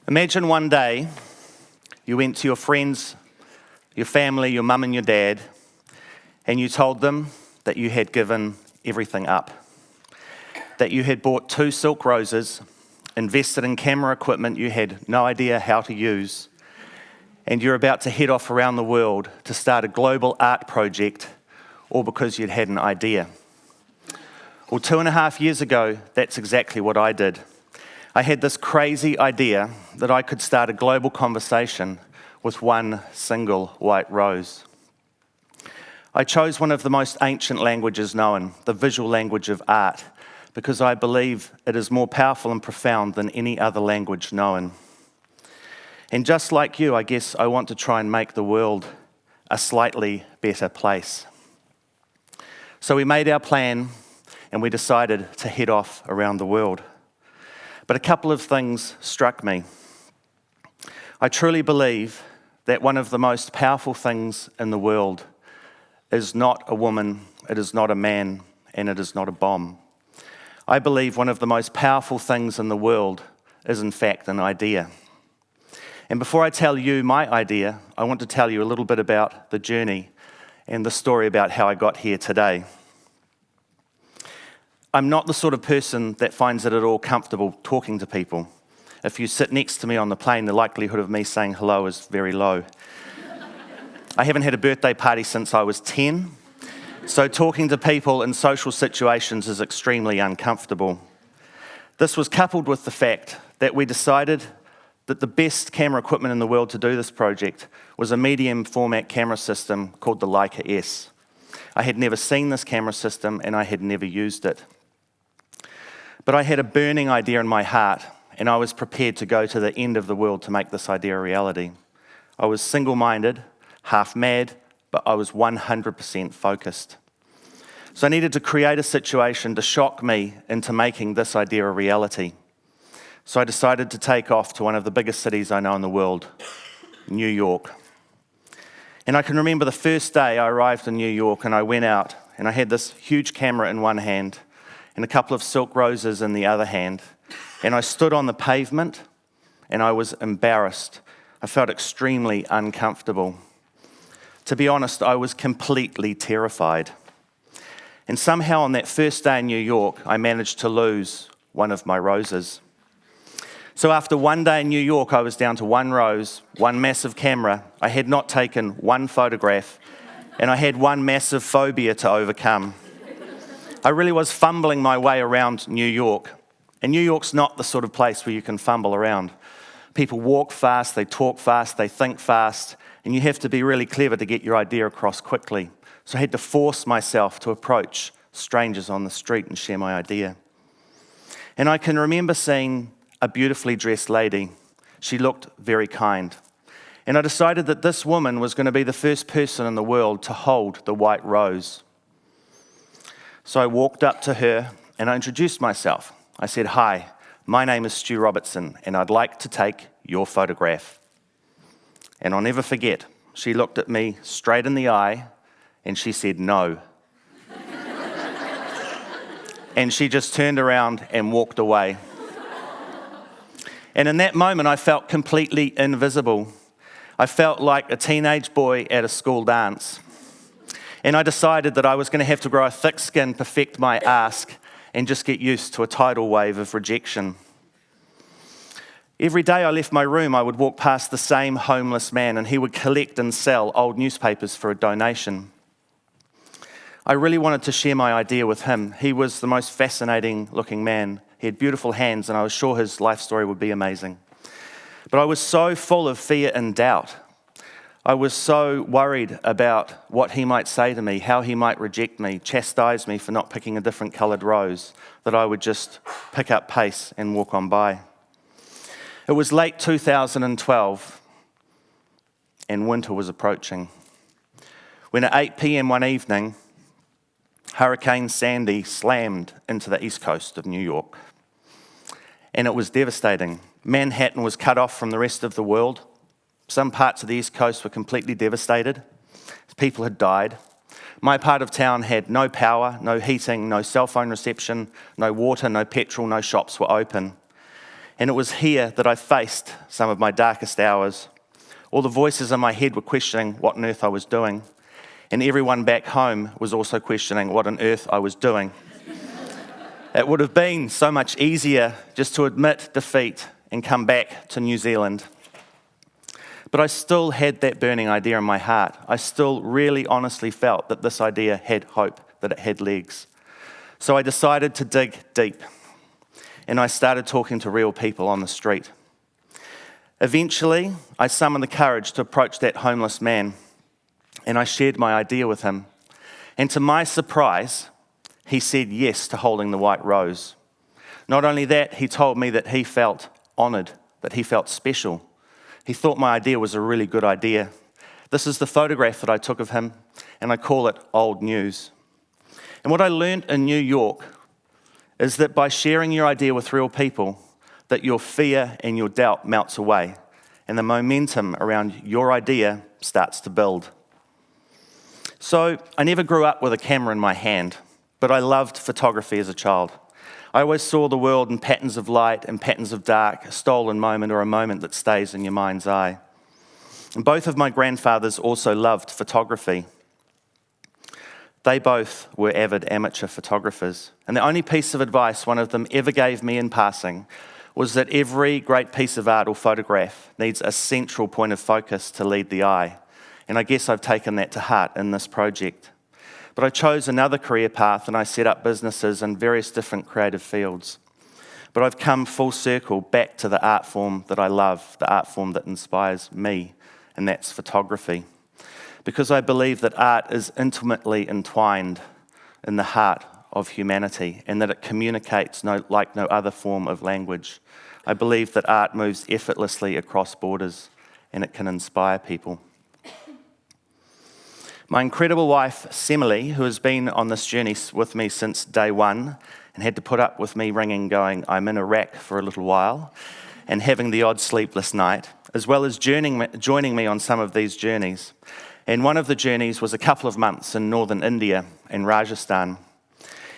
Imagine one day you went to your friends, your family, your mum and your dad, and you told them that you had given everything up, that you had bought 2 silk roses, invested in camera equipment you had no idea how to use, and you're about to head off around the world to start a global art project, all because you'd had an idea. Well, 2.5 years ago, that's exactly what I did. I had this crazy idea that I could start a global conversation with one single white rose. I chose one of the most ancient languages known, the visual language of art, because I believe it is more powerful and profound than any other language known. And just like you, I guess I want to try and make the world a slightly better place. So we made our plan and we decided to head off around the world. But a couple of things struck me. I truly believe that one of the most powerful things in the world is not a woman, it is not a man, and it is not a bomb. I believe one of the most powerful things in the world is in fact an idea. And before I tell you my idea, I want to tell you a little bit about the journey and the story about how I got here today. I'm not the sort of person that finds it at all comfortable talking to people. If you sit next to me on the plane, the likelihood of me saying hello is very low. I haven't had a birthday party since I was 10, so talking to people in social situations is extremely uncomfortable. This was coupled with the fact that we decided that the best camera equipment in the world to do this project was a medium format camera system called the Leica S. I had never seen this camera system and I had never used it. But I had a burning idea in my heart, and I was prepared to go to the end of the world to make this idea a reality. I was single-minded, half mad, but I was 100% focused. So I needed to create a situation to shock me into making this idea a reality. So I decided to take off to one of the biggest cities I know in the world, New York. And I can remember the first day I arrived in New York and I went out and I had this huge camera in one hand and a couple of silk roses in the other hand. And I stood on the pavement and I was embarrassed. I felt extremely uncomfortable. To be honest, I was completely terrified. And somehow on that first day in New York, I managed to lose one of my roses. So after one day in New York, I was down to 1 rose, 1 massive camera. I had not taken 1 photograph, and I had 1 massive phobia to overcome. I really was fumbling my way around New York. And New York's not the sort of place where you can fumble around. People walk fast, they talk fast, they think fast, and you have to be really clever to get your idea across quickly. So I had to force myself to approach strangers on the street and share my idea. And I can remember seeing a beautifully dressed lady. She looked very kind. And I decided that this woman was going to be the first person in the world to hold the white rose. So I walked up to her and I introduced myself. I said, "Hi, my name is Stu Robertson and I'd like to take your photograph." And I'll never forget, she looked at me straight in the eye and she said no. And she just turned around and walked away. And in that moment, I felt completely invisible. I felt like a teenage boy at a school dance. And I decided that I was going to have to grow a thick skin, perfect my ask, and just get used to a tidal wave of rejection. Every day I left my room, I would walk past the same homeless man, and he would collect and sell old newspapers for a donation. I really wanted to share my idea with him. He was the most fascinating looking man. He had beautiful hands, and I was sure his life story would be amazing. But I was so full of fear and doubt. I was so worried about what he might say to me, how he might reject me, chastise me for not picking a different coloured rose, that I would just pick up pace and walk on by. It was late 2012, and winter was approaching, when at 8 p.m. one evening, Hurricane Sandy slammed into the east coast of New York. And it was devastating. Manhattan was cut off from the rest of the world. Some parts of the East Coast were completely devastated. People had died. My part of town had no power, no heating, no cell phone reception, no water, no petrol, no shops were open. And it was here that I faced some of my darkest hours. All the voices in my head were questioning what on earth I was doing. And everyone back home was also questioning what on earth I was doing. It would have been so much easier just to admit defeat and come back to New Zealand. But I still had that burning idea in my heart. I still really honestly felt that this idea had hope, that it had legs. So I decided to dig deep. And I started talking to real people on the street. Eventually, I summoned the courage to approach that homeless man, and I shared my idea with him. And to my surprise, he said yes to holding the white rose. Not only that, he told me that he felt honoured, that he felt special. He thought my idea was a really good idea. This is the photograph that I took of him, and I call it old news. And what I learned in New York is that by sharing your idea with real people, that your fear and your doubt melts away, and the momentum around your idea starts to build. So I never grew up with a camera in my hand, but I loved photography as a child. I always saw the world in patterns of light and patterns of dark, a stolen moment or a moment that stays in your mind's eye. And both of my grandfathers also loved photography. They both were avid amateur photographers. And the only piece of advice one of them ever gave me in passing was that every great piece of art or photograph needs a central point of focus to lead the eye. And I guess I've taken that to heart in this project. But I chose another career path and I set up businesses in various different creative fields. But I've come full circle back to the art form that I love, the art form that inspires me, and that's photography. Because I believe that art is intimately entwined in the heart of humanity and that it communicates like no other form of language. I believe that art moves effortlessly across borders and it can inspire people. My incredible wife, Semele, who has been on this journey with me since day one and had to put up with me ringing going, I'm in Iraq for a little while, and having the odd sleepless night, as well as joining me on some of these journeys. And one of the journeys was a couple of months in northern India, in Rajasthan.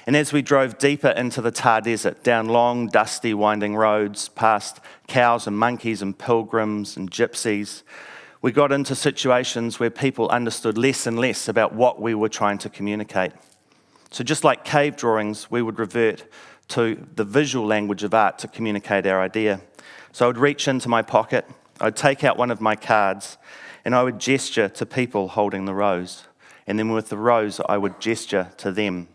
And as we drove deeper into the Thar Desert, down long, dusty, winding roads, past cows and monkeys and pilgrims and gypsies, we got into situations where people understood less and less about what we were trying to communicate. So just like cave drawings, we would revert to the visual language of art to communicate our idea. So I would reach into my pocket, I'd take out one of my cards, and I would gesture to people holding the rose. And then with the rose, I would gesture to them.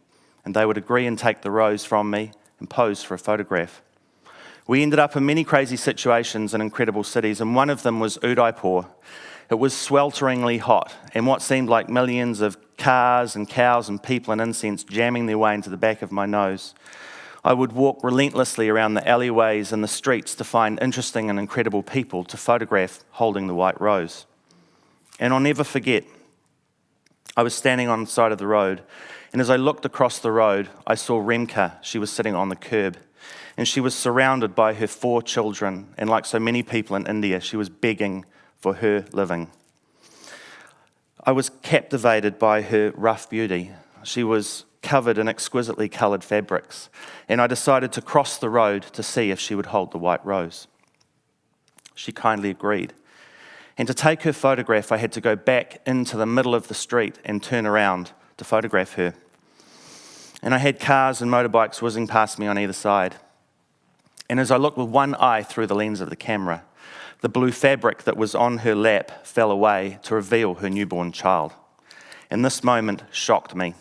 And they would agree and take the rose from me and pose for a photograph. We ended up in many crazy situations in incredible cities, and one of them was Udaipur. It was swelteringly hot, and what seemed like millions of cars and cows and people and incense jamming their way into the back of my nose. I would walk relentlessly around the alleyways and the streets to find interesting and incredible people to photograph holding the white rose. And I'll never forget, I was standing on the side of the road, and as I looked across the road, I saw Remka. She was sitting on the curb, and she was surrounded by her 4 children, and like so many people in India, she was begging for her living. I was captivated by her rough beauty. She was covered in exquisitely coloured fabrics, and I decided to cross the road to see if she would hold the white rose. She kindly agreed. And to take her photograph, I had to go back into the middle of the street and turn around to photograph her. And I had cars and motorbikes whizzing past me on either side. And as I looked with one eye through the lens of the camera, the blue fabric that was on her lap fell away to reveal her newborn child. And this moment shocked me.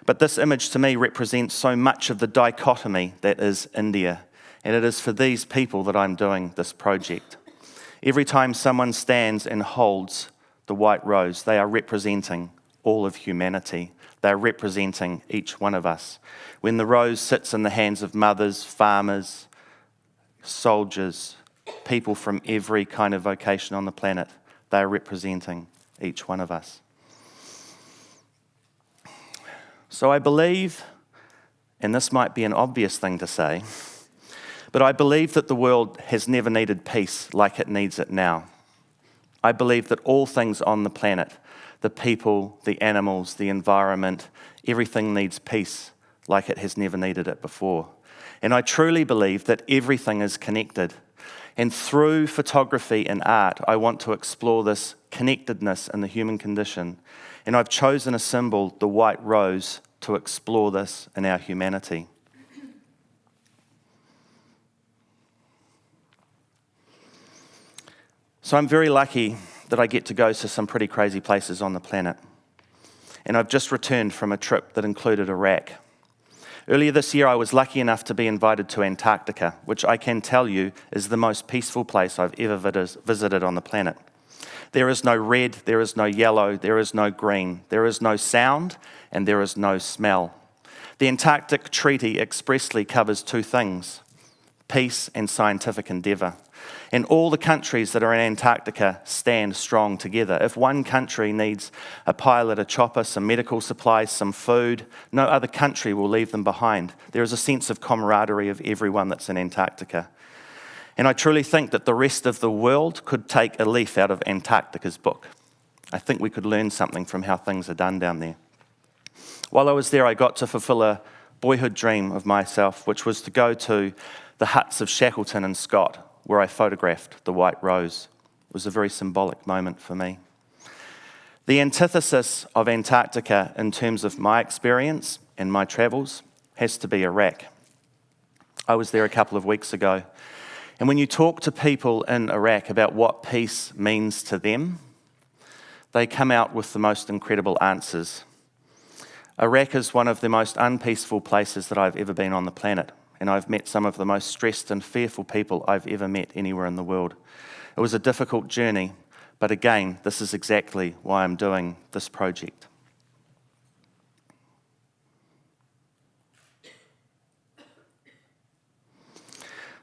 But this image to me represents so much of the dichotomy that is India. And it is for these people that I'm doing this project. Every time someone stands and holds the white rose, they are representing all of humanity. They are representing each one of us. When the rose sits in the hands of mothers, farmers, soldiers, people from every kind of vocation on the planet, they are representing each one of us. So I believe, and this might be an obvious thing to say, but I believe that the world has never needed peace like it needs it now. I believe that all things on the planet, the people, the animals, the environment, everything needs peace like it has never needed it before. And I truly believe that everything is connected. And through photography and art, I want to explore this connectedness in the human condition. And I've chosen a symbol, the white rose, to explore this in our humanity. So I'm very lucky that I get to go to some pretty crazy places on the planet. And I've just returned from a trip that included Iraq. Earlier this year, I was lucky enough to be invited to Antarctica, which I can tell you is the most peaceful place I've ever visited on the planet. There is no red, there is no yellow, there is no green, there is no sound, and there is no smell. The Antarctic Treaty expressly covers two things: peace and scientific endeavour. And all the countries that are in Antarctica stand strong together. If one country needs a pilot, a chopper, some medical supplies, some food, no other country will leave them behind. There is a sense of camaraderie of everyone that's in Antarctica. And I truly think that the rest of the world could take a leaf out of Antarctica's book. I think we could learn something from how things are done down there. While I was there, I got to fulfill a boyhood dream of myself, which was to go to the huts of Shackleton and Scott, where I photographed the white rose. It was a very symbolic moment for me. The antithesis of Antarctica in terms of my experience and my travels has to be Iraq. I was there a couple of weeks ago, and when you talk to people in Iraq about what peace means to them, they come out with the most incredible answers. Iraq is one of the most unpeaceful places that I've ever been on the planet. And I've met some of the most stressed and fearful people I've ever met anywhere in the world. It was a difficult journey, but again, this is exactly why I'm doing this project.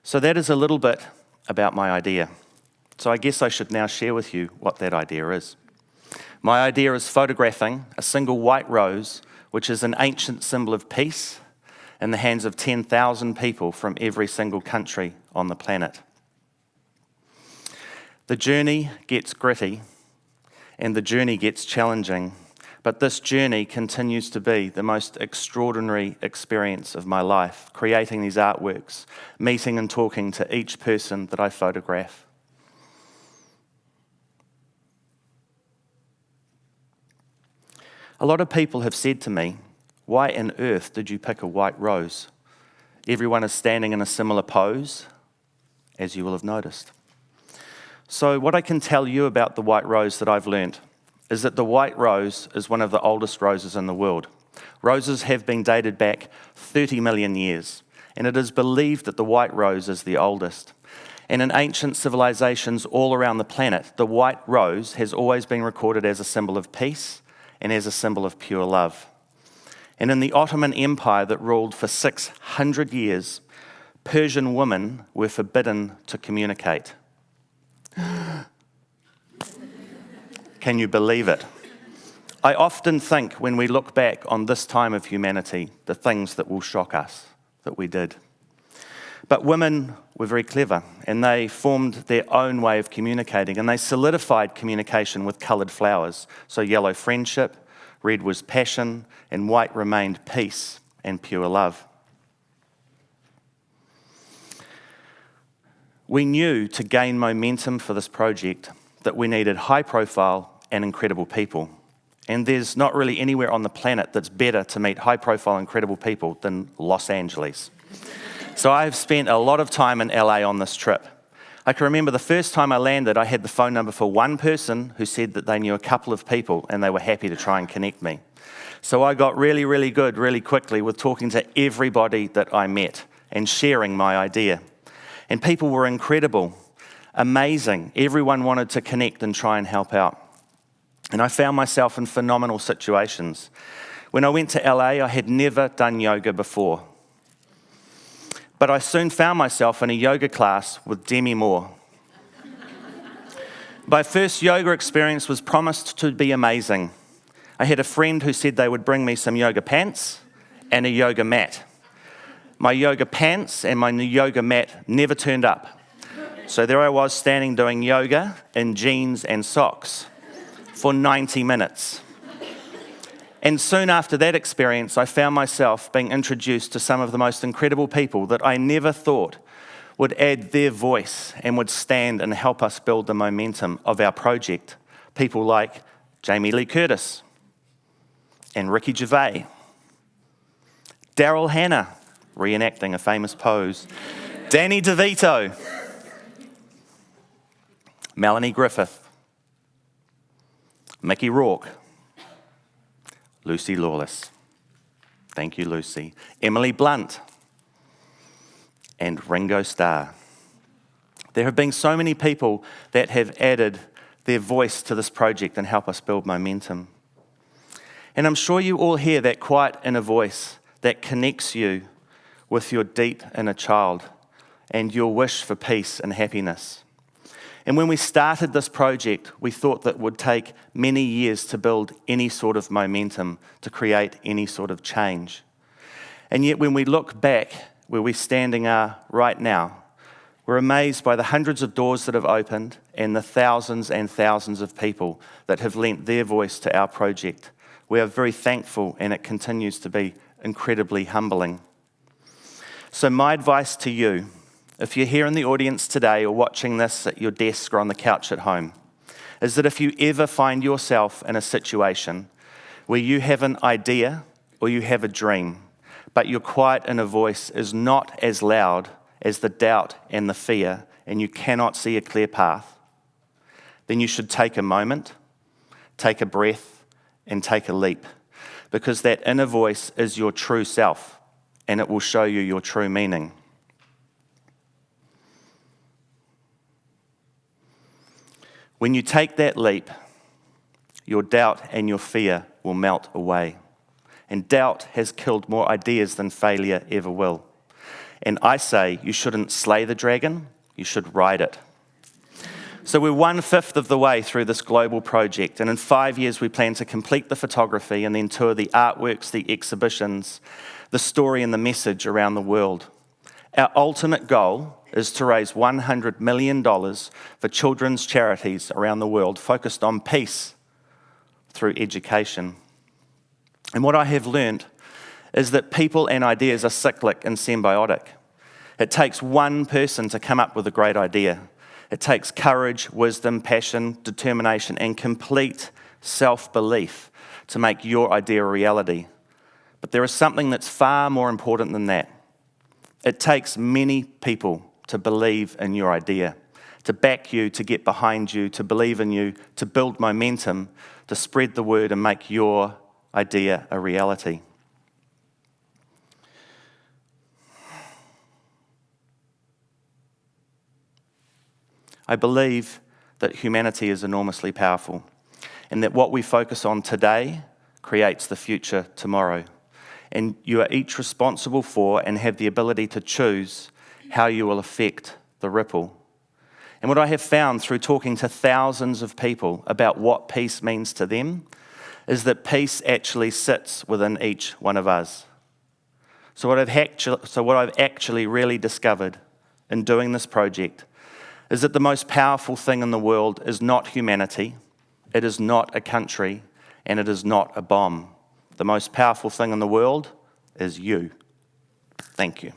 So that is a little bit about my idea. So I guess I should now share with you what that idea is. My idea is photographing a single white rose, which is an ancient symbol of peace, in the hands of 10,000 people from every single country on the planet. The journey gets gritty and the journey gets challenging, but this journey continues to be the most extraordinary experience of my life, creating these artworks, meeting and talking to each person that I photograph. A lot of people have said to me, "Why on earth did you pick a white rose? Everyone is standing in a similar pose, as you will have noticed." So what I can tell you about the white rose that I've learnt is that the white rose is one of the oldest roses in the world. Roses have been dated back 30 million years, and it is believed that the white rose is the oldest. And in ancient civilizations all around the planet, the white rose has always been recorded as a symbol of peace and as a symbol of pure love. And in the Ottoman Empire that ruled for 600 years, Persian women were forbidden to communicate. Can you believe it? I often think when we look back on this time of humanity, the things that will shock us that we did. But women were very clever, and they formed their own way of communicating, and they solidified communication with coloured flowers. So yellow, friendship; red was passion, and white remained peace and pure love. We knew to gain momentum for this project that we needed high profile and incredible people. And there's not really anywhere on the planet that's better to meet high profile, incredible people than Los Angeles. So I've spent a lot of time in LA on this trip. I can remember the first time I landed, I had the phone number for one person who said that they knew a couple of people and they were happy to try and connect me. So I got really, really good really quickly with talking to everybody that I met and sharing my idea. And people were incredible, amazing. Everyone wanted to connect and try and help out. And I found myself in phenomenal situations. When I went to LA, I had never done yoga before. But I soon found myself in a yoga class with Demi Moore. My first yoga experience was promised to be amazing. I had a friend who said they would bring me some yoga pants and a yoga mat. My yoga pants and my yoga mat never turned up. So there I was standing doing yoga in jeans and socks for 90 minutes. And soon after that experience, I found myself being introduced to some of the most incredible people that I never thought would add their voice and would stand and help us build the momentum of our project. People like Jamie Lee Curtis and Ricky Gervais, Daryl Hannah, reenacting a famous pose, Danny DeVito, Melanie Griffith, Mickey Rourke, Lucy Lawless, thank you Lucy, Emily Blunt, and Ringo Starr. There have been so many people that have added their voice to this project and help us build momentum. And I'm sure you all hear that quiet inner voice that connects you with your deep inner child and your wish for peace and happiness. And when we started this project, we thought that it would take many years to build any sort of momentum, to create any sort of change. And yet when we look back where we're standing right now, we're amazed by the hundreds of doors that have opened and the thousands and thousands of people that have lent their voice to our project. We are very thankful, and it continues to be incredibly humbling. So my advice to you, if you're here in the audience today or watching this at your desk or on the couch at home, is that if you ever find yourself in a situation where you have an idea or you have a dream, but your quiet inner voice is not as loud as the doubt and the fear, and you cannot see a clear path, then you should take a moment, take a breath, and take a leap, because that inner voice is your true self, and it will show you your true meaning. When you take that leap, your doubt and your fear will melt away. And doubt has killed more ideas than failure ever will. And I say you shouldn't slay the dragon, you should ride it. So we're 1/5 of the way through this global project, and in 5 years we plan to complete the photography and then tour the artworks, the exhibitions, the story and the message around the world. Our ultimate goal is to raise $100 million for children's charities around the world focused on peace through education. And what I have learned is that people and ideas are cyclic and symbiotic. It takes one person to come up with a great idea. It takes courage, wisdom, passion, determination, and complete self-belief to make your idea a reality. But there is something that's far more important than that. It takes many people to believe in your idea, to back you, to get behind you, to believe in you, to build momentum, to spread the word and make your idea a reality. I believe that humanity is enormously powerful, and that what we focus on today creates the future tomorrow. And you are each responsible for and have the ability to choose how you will affect the ripple. And what I have found through talking to thousands of people about what peace means to them is that peace actually sits within each one of us. So what I've actually really discovered in doing this project is that the most powerful thing in the world is not humanity, it is not a country, and it is not a bomb. The most powerful thing in the world is you. Thank you.